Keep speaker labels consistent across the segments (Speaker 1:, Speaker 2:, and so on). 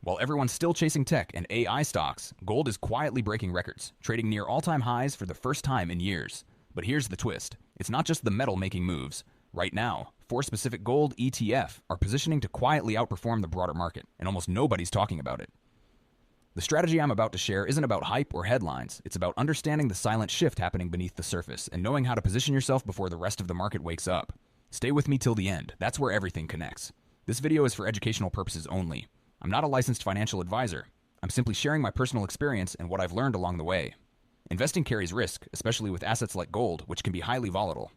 Speaker 1: While everyone's still chasing tech and AI stocks, gold is quietly breaking records, trading near all-time highs for the first time in years. But here's the twist. It's not just the metal making moves. Right now, 4 specific gold ETF are positioning to quietly outperform the broader market, and almost nobody's talking about it. The strategy I'm about to share isn't about hype or headlines. It's about understanding the silent shift happening beneath the surface and knowing how to position yourself before the rest of the market wakes up. Stay with me till the end. That's where everything connects. This video is for educational purposes only. I'm not a licensed financial advisor. I'm simply sharing my personal experience and what I've learned along the way. Investing carries risk, especially with assets like gold, which can be highly volatile.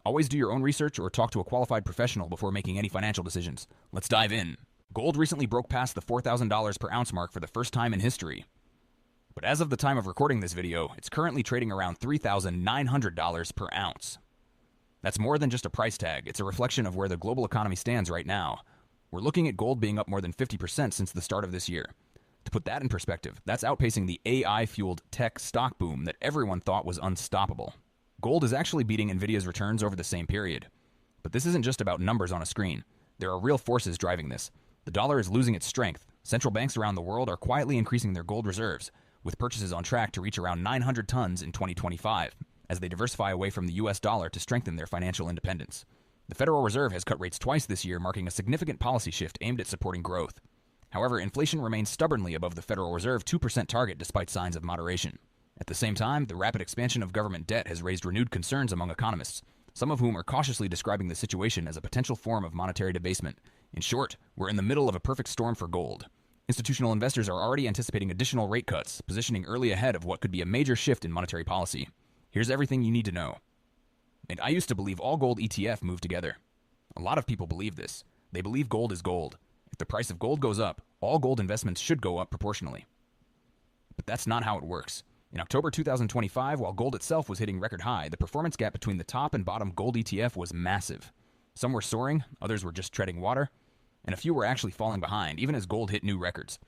Speaker 1: Always do your own research or talk to a qualified professional before making any financial decisions. Let's dive in. Gold recently broke past the $4,000 per ounce mark for the first time in history. But as of the time of recording this video, it's currently trading around $3,900 per ounce. That's more than just a price tag. It's a reflection of where the global economy stands right now. We're looking at gold being up more than 50% since the start of this year. To put that in perspective, that's outpacing the AI-fueled tech stock boom that everyone thought was unstoppable. Gold is actually beating Nvidia's returns over the same period. But this isn't just about numbers on a screen. There are real forces driving this. The dollar is losing its strength. Central banks around the world are quietly increasing their gold reserves, with purchases on track to reach around 900 tons in 2025, as they diversify away from the US dollar to strengthen their financial independence. The Federal Reserve has cut rates twice this year, marking a significant policy shift aimed at supporting growth. However, inflation remains stubbornly above the Federal Reserve 2% target despite signs of moderation. At the same time, the rapid expansion of government debt has raised renewed concerns among economists, some of whom are cautiously describing the situation as a potential form of monetary debasement. In short, we're in the middle of a perfect storm for gold. Institutional investors are already anticipating additional rate cuts, positioning early ahead of what could be a major shift in monetary policy. Here's everything you need to know. And I used to believe all gold ETF move together. A lot of people believe this. They believe gold is gold. If the price of gold goes up, all gold investments should go up proportionally. But that's not how it works. In October 2025, while gold itself was hitting record high, the performance gap between the top and bottom gold ETF was massive. Some were soaring, others were just treading water, and a few were actually falling behind, even as gold hit new records.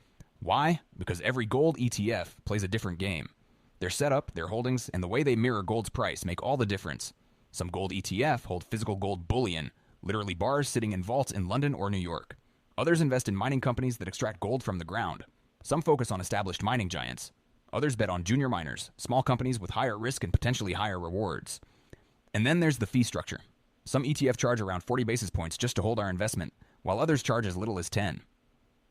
Speaker 1: Why? Because every gold ETF plays a different game. Their setup, their holdings, and the way they mirror gold's price make all the difference. Some gold ETF hold physical gold bullion, literally bars sitting in vaults in London or New York. Others invest in mining companies that extract gold from the ground. Some focus on established mining giants. Others bet on junior miners, small companies with higher risk and potentially higher rewards. And then there's the fee structure. Some ETF charge around 40 basis points just to hold our investment, while others charge as little as 10.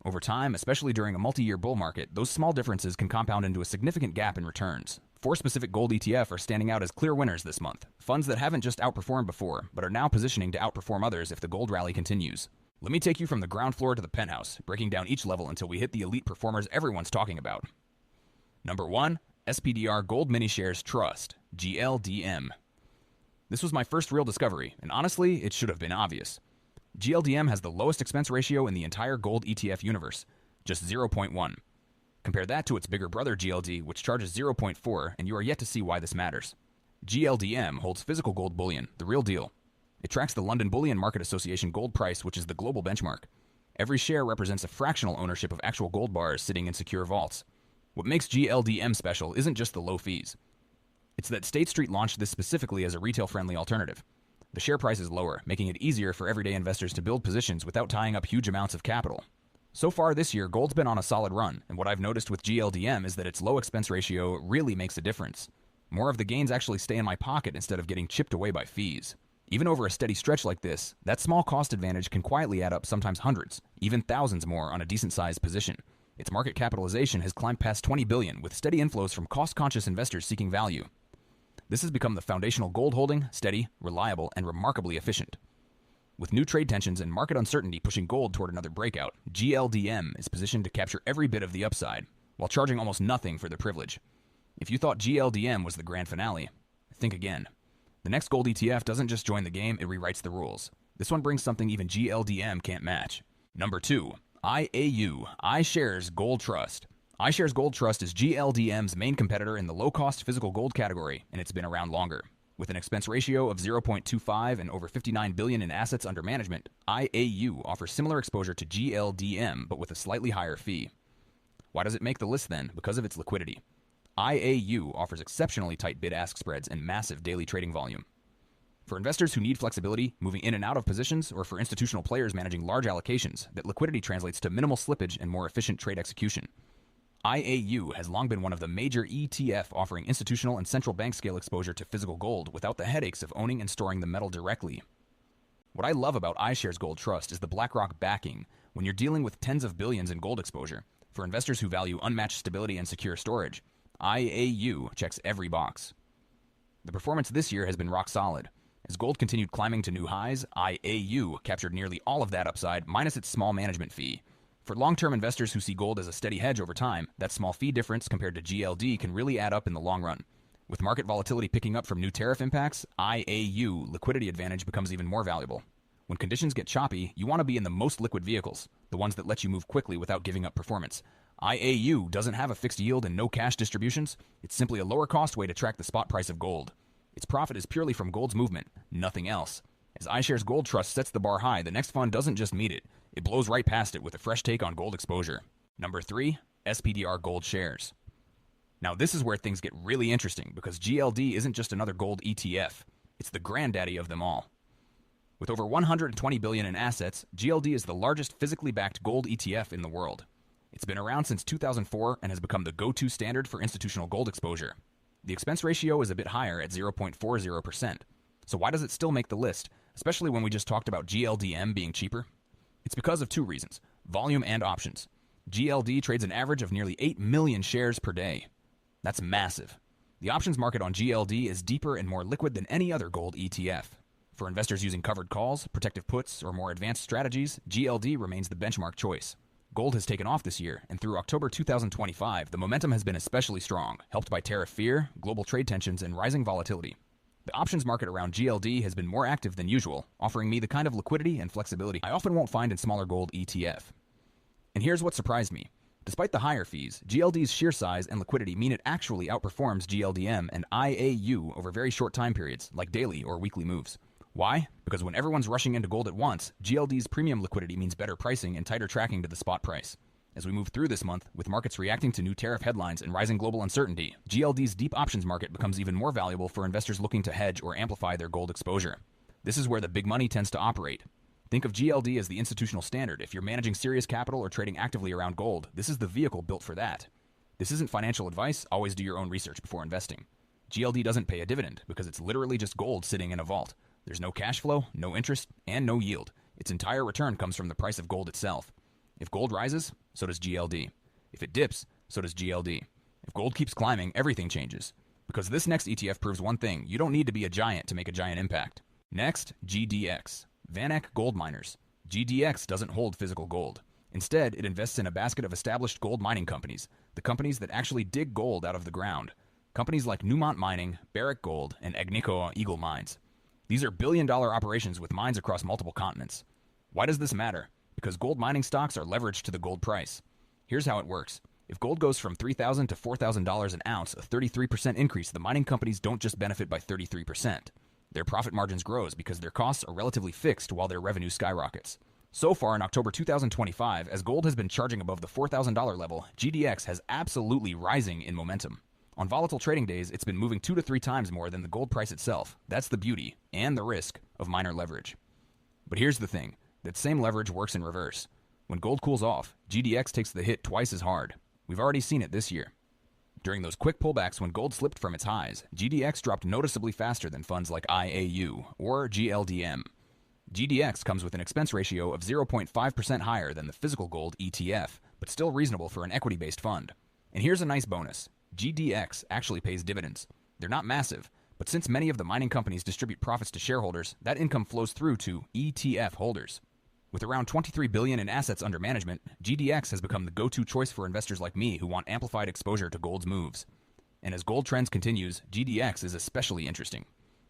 Speaker 1: Over time, especially during a multi-year bull market, those small differences can compound into a significant gap in returns. 4 specific gold ETF are standing out as clear winners this month. Funds that haven't just outperformed before, but are now positioning to outperform others if the gold rally continues. Let me take you from the ground floor to the penthouse, breaking down each level until we hit the elite performers everyone's talking about. Number 1, SPDR Gold Mini Shares Trust, GLDM. This was my first real discovery, and honestly, it should have been obvious. GLDM has the lowest expense ratio in the entire gold ETF universe, just 0.1. Compare that to its bigger brother GLD, which charges 0.4, and you are yet to see why this matters. GLDM holds physical gold bullion, the real deal. It tracks the London Bullion Market Association gold price, which is the global benchmark. Every share represents a fractional ownership of actual gold bars sitting in secure vaults. What makes GLDM special isn't just the low fees. It's that State Street launched this specifically as a retail-friendly alternative. The share price is lower, making it easier for everyday investors to build positions without tying up huge amounts of capital. So far this year, gold's been on a solid run, and what I've noticed with GLDM is that its low expense ratio really makes a difference. More of the gains actually stay in my pocket instead of getting chipped away by fees. Even over a steady stretch like this, that small cost advantage can quietly add up sometimes hundreds, even thousands more on a decent-sized position. Its market capitalization has climbed past $20 billion, with steady inflows from cost-conscious investors seeking value. This has become the foundational gold holding, steady, reliable, and remarkably efficient. With new trade tensions and market uncertainty pushing gold toward another breakout, GLDM is positioned to capture every bit of the upside, while charging almost nothing for the privilege. If you thought GLDM was the grand finale, think again. The next gold ETF doesn't just join the game, it rewrites the rules. This one brings something even GLDM can't match. Number 2, IAU, iShares Gold Trust. iShares Gold Trust is GLDM's main competitor in the low-cost physical gold category, and it's been around longer. With an expense ratio of 0.25 and over $59 billion in assets under management, IAU offers similar exposure to GLDM, but with a slightly higher fee. Why does it make the list then? Because of its liquidity. IAU offers exceptionally tight bid-ask spreads and massive daily trading volume. For investors who need flexibility, moving in and out of positions, or for institutional players managing large allocations, that liquidity translates to minimal slippage and more efficient trade execution. IAU has long been one of the major ETF offering institutional and central bank scale exposure to physical gold without the headaches of owning and storing the metal directly. What I love about iShares Gold Trust is the BlackRock backing when you're dealing with tens of billions in gold exposure. For investors who value unmatched stability and secure storage, IAU checks every box. The performance this year has been rock solid. As gold continued climbing to new highs, IAU captured nearly all of that upside minus its small management fee. For long-term investors who see gold as a steady hedge over time, that small fee difference compared to GLD can really add up in the long run. With market volatility picking up from new tariff impacts, IAU liquidity advantage becomes even more valuable. When conditions get choppy, you want to be in the most liquid vehicles, the ones that let you move quickly without giving up performance. IAU doesn't have a fixed yield and no cash distributions. It's simply a lower cost way to track the spot price of gold. Its profit is purely from gold's movement, nothing else. As iShares Gold Trust sets the bar high, the next fund doesn't just meet it, it blows right past it with a fresh take on gold exposure. Number 3, SPDR Gold Shares. Now this is where things get really interesting because GLD isn't just another gold ETF, it's the granddaddy of them all. With over $120 billion in assets, GLD is the largest physically backed gold ETF in the world. It's been around since 2004 and has become the go-to standard for institutional gold exposure. The expense ratio is a bit higher at 0.40%. So why does it still make the list, especially when we just talked about GLDM being cheaper? It's because of two reasons, volume and options. GLD trades an average of nearly 8 million shares per day. That's massive. The options market on GLD is deeper and more liquid than any other gold ETF. For investors using covered calls, protective puts, or more advanced strategies, GLD remains the benchmark choice. Gold has taken off this year, and through October 2025, the momentum has been especially strong, helped by tariff fear, global trade tensions, and rising volatility. The options market around GLD has been more active than usual, offering me the kind of liquidity and flexibility I often won't find in smaller gold ETF. And here's what surprised me. Despite the higher fees, GLD's sheer size and liquidity mean it actually outperforms GLDM and IAU over very short time periods, like daily or weekly moves. Why? Because when everyone's rushing into gold at once, GLD's premium liquidity means better pricing and tighter tracking to the spot price. As we move through this month, with markets reacting to new tariff headlines and rising global uncertainty, GLD's deep options market becomes even more valuable for investors looking to hedge or amplify their gold exposure. This is where the big money tends to operate. Think of GLD as the institutional standard. If you're managing serious capital or trading actively around gold, this is the vehicle built for that. This isn't financial advice, always do your own research before investing. GLD doesn't pay a dividend because it's literally just gold sitting in a vault. There's no cash flow, no interest, and no yield. Its entire return comes from the price of gold itself. If gold rises, so does GLD. If it dips, so does GLD. If gold keeps climbing, everything changes. Because this next ETF proves one thing, you don't need to be a giant to make a giant impact. Next, GDX. VanEck Gold Miners. GDX doesn't hold physical gold. Instead, it invests in a basket of established gold mining companies, the companies that actually dig gold out of the ground. Companies like Newmont Mining, Barrick Gold, and Agnico Eagle Mines. These are billion-dollar operations with mines across multiple continents. Why does this matter? Because gold mining stocks are leveraged to the gold price. Here's how it works. If gold goes from $3,000 to $4,000 an ounce, a 33% increase, the mining companies don't just benefit by 33%. Their profit margins grows because their costs are relatively fixed while their revenue skyrockets. So far in October 2025, as gold has been charging above the $4,000 level, GDX has absolutely rising in momentum. On volatile trading days, it's been moving 2 to 3 times more than the gold price itself. That's the beauty, and the risk, of miner leverage. But here's the thing, that same leverage works in reverse. When gold cools off, GDX takes the hit twice as hard. We've already seen it this year. During those quick pullbacks when gold slipped from its highs, GDX dropped noticeably faster than funds like IAU or GLDM. GDX comes with an expense ratio of 0.5% higher than the physical gold ETF, but still reasonable for an equity-based fund. And here's a nice bonus. GDX actually pays dividends. They're not massive, but since many of the mining companies distribute profits to shareholders, that income flows through to ETF holders. With around $23 billion in assets under management, GDX has become the go-to choice for investors like me who want amplified exposure to gold's moves. And as gold trends continues, GDX is especially interesting.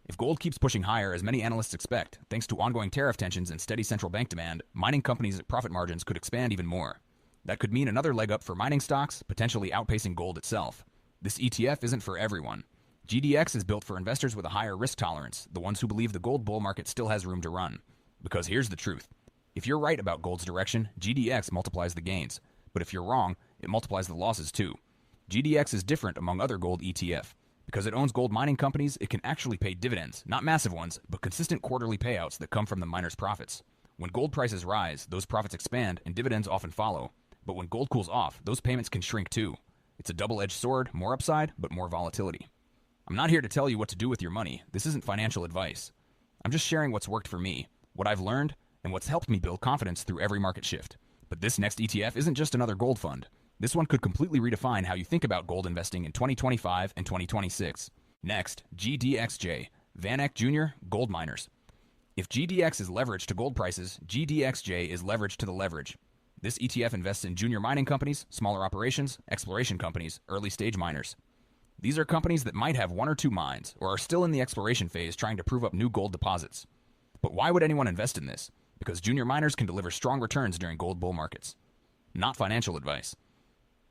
Speaker 1: If gold keeps pushing higher, as many analysts expect, thanks to ongoing tariff tensions and steady central bank demand, mining companies' profit margins could expand even more. That could mean another leg up for mining stocks, potentially outpacing gold itself. This ETF isn't for everyone. GDX is built for investors with a higher risk tolerance, the ones who believe the gold bull market still has room to run. Because here's the truth. If you're right about gold's direction, GDX multiplies the gains. But if you're wrong, it multiplies the losses too. GDX is different among other gold ETF. Because it owns gold mining companies, it can actually pay dividends, not massive ones, but consistent quarterly payouts that come from the miners' profits. When gold prices rise, those profits expand and dividends often follow. But when gold cools off, those payments can shrink too. It's a double-edged sword, more upside, but more volatility. I'm not here to tell you what to do with your money. This isn't financial advice. I'm just sharing what's worked for me, what I've learned, and what's helped me build confidence through every market shift. But this next ETF isn't just another gold fund. This one could completely redefine how you think about gold investing in 2025 and 2026. Next, GDXJ, Van Eck Jr. Gold Miners. If GDX is leveraged to gold prices, GDXJ is leveraged to the leverage. This ETF invests in junior mining companies, smaller operations, exploration companies, early-stage miners. These are companies that might have one or two mines, or are still in the exploration phase trying to prove up new gold deposits. But why would anyone invest in this? Because junior miners can deliver strong returns during gold bull markets. Not financial advice.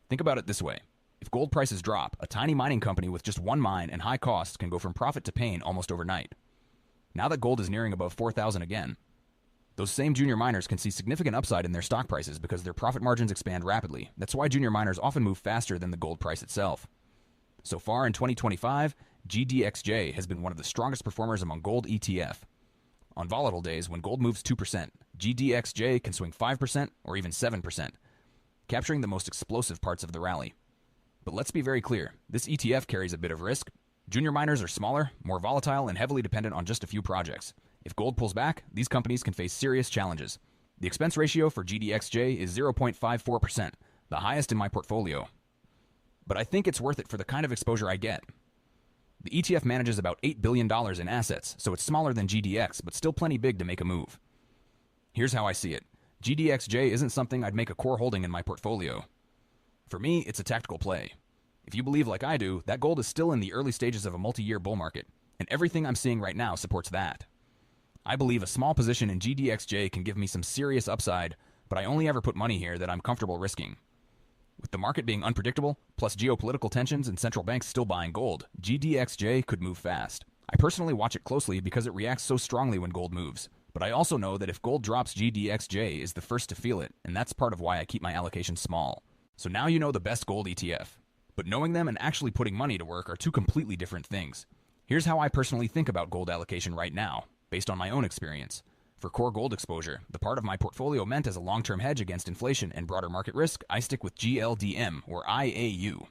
Speaker 1: Think about it this way. If gold prices drop, a tiny mining company with just one mine and high costs can go from profit to pain almost overnight. Now that gold is nearing above 4,000 again, those same junior miners can see significant upside in their stock prices because their profit margins expand rapidly. That's why junior miners often move faster than the gold price itself. So far in 2025, GDXJ has been one of the strongest performers among gold ETF. On volatile days, when gold moves 2%, GDXJ can swing 5% or even 7%, capturing the most explosive parts of the rally. But let's be very clear, this ETF carries a bit of risk. Junior miners are smaller, more volatile, and heavily dependent on just a few projects. If gold pulls back, these companies can face serious challenges. The expense ratio for GDXJ is 0.54%, the highest in my portfolio. But I think it's worth it for the kind of exposure I get. The ETF manages about $8 billion in assets, so it's smaller than GDX, but still plenty big to make a move. Here's how I see it. GDXJ isn't something I'd make a core holding in my portfolio. For me, it's a tactical play. If you believe like I do, that gold is still in the early stages of a multi-year bull market, and everything I'm seeing right now supports that. I believe a small position in GDXJ can give me some serious upside, but I only ever put money here that I'm comfortable risking. With the market being unpredictable, plus geopolitical tensions and central banks still buying gold, GDXJ could move fast. I personally watch it closely because it reacts so strongly when gold moves. But I also know that if gold drops, GDXJ is the first to feel it, and that's part of why I keep my allocation small. So now you know the best gold ETF. But knowing them and actually putting money to work are two completely different things. Here's how I personally think about gold allocation right now, based on my own experience. For core gold exposure, the part of my portfolio meant as a long-term hedge against inflation and broader market risk, I stick with GLDM, or IAU.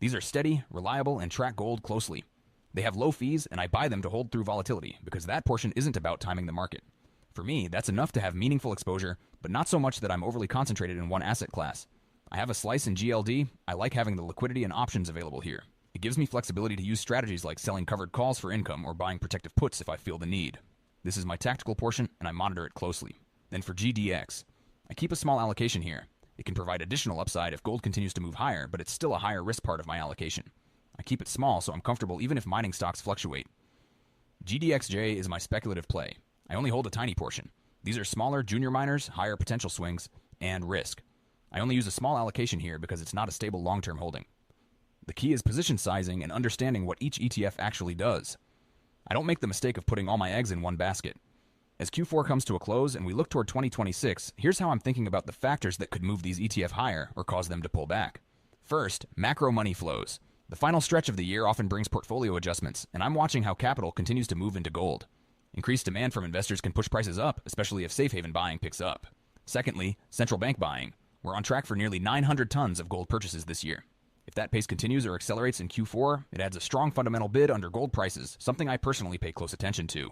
Speaker 1: These are steady, reliable, and track gold closely. They have low fees, and I buy them to hold through volatility, because that portion isn't about timing the market. For me, that's enough to have meaningful exposure, but not so much that I'm overly concentrated in one asset class. I have a slice in GLD. I like having the liquidity and options available here. It gives me flexibility to use strategies like selling covered calls for income or buying protective puts if I feel the need. This is my tactical portion, and I monitor it closely. Then for GDX, I keep a small allocation here. It can provide additional upside if gold continues to move higher, but it's still a higher risk part of my allocation. I keep it small so I'm comfortable even if mining stocks fluctuate. GDXJ is my speculative play. I only hold a tiny portion. These are smaller junior miners, higher potential swings, and risk. I only use a small allocation here because it's not a stable long-term holding. The key is position sizing and understanding what each ETF actually does. I don't make the mistake of putting all my eggs in one basket. As Q4 comes to a close and we look toward 2026, here's how I'm thinking about the factors that could move these ETF higher or cause them to pull back. First, macro money flows. The final stretch of the year often brings portfolio adjustments, and I'm watching how capital continues to move into gold. Increased demand from investors can push prices up, especially if safe haven buying picks up. Secondly, central bank buying. We're on track for nearly 900 tons of gold purchases this year. If that pace continues or accelerates in Q4, it adds a strong fundamental bid under gold prices, something I personally pay close attention to.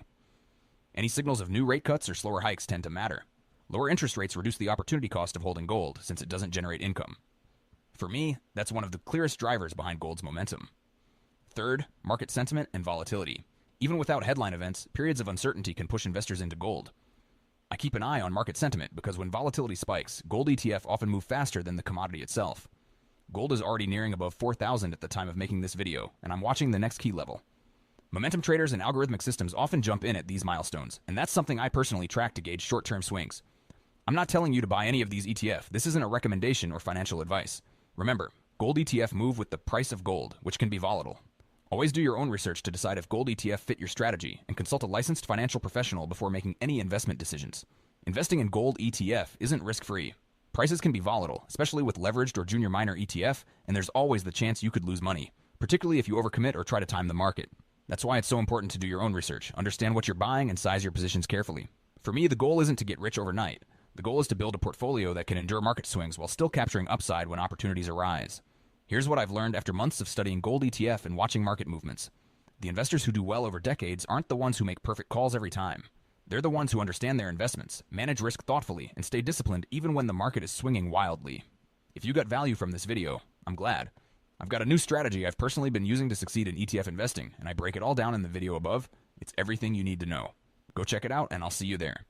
Speaker 1: Any signals of new rate cuts or slower hikes tend to matter. Lower interest rates reduce the opportunity cost of holding gold, since it doesn't generate income. For me, that's one of the clearest drivers behind gold's momentum. Third, market sentiment and volatility. Even without headline events, periods of uncertainty can push investors into gold. I keep an eye on market sentiment because when volatility spikes, gold ETF often move faster than the commodity itself. Gold is already nearing above 4,000 at the time of making this video, and I'm watching the next key level. Momentum traders and algorithmic systems often jump in at these milestones, and that's something I personally track to gauge short-term swings. I'm not telling you to buy any of these ETF. This isn't a recommendation or financial advice. Remember, gold ETF move with the price of gold, which can be volatile. Always do your own research to decide if gold ETF fit your strategy, and consult a licensed financial professional before making any investment decisions. Investing in gold ETF isn't risk-free. Prices can be volatile, especially with leveraged or junior miner ETF, and there's always the chance you could lose money. particularly if you overcommit or try to time the market. That's why it's so important to do your own research, understand what you're buying, and size your positions carefully. For me, the goal isn't to get rich overnight. The goal is to build a portfolio that can endure market swings while still capturing upside when opportunities arise. Here's what I've learned after months of studying gold ETF and watching market movements. The investors who do well over decades aren't the ones who make perfect calls every time. They're the ones who understand their investments, manage risk thoughtfully, and stay disciplined even when the market is swinging wildly. If you got value from this video, I'm glad. I've got a new strategy I've personally been using to succeed in ETF investing, and I break it all down in the video above. It's everything you need to know. Go check it out, and I'll see you there.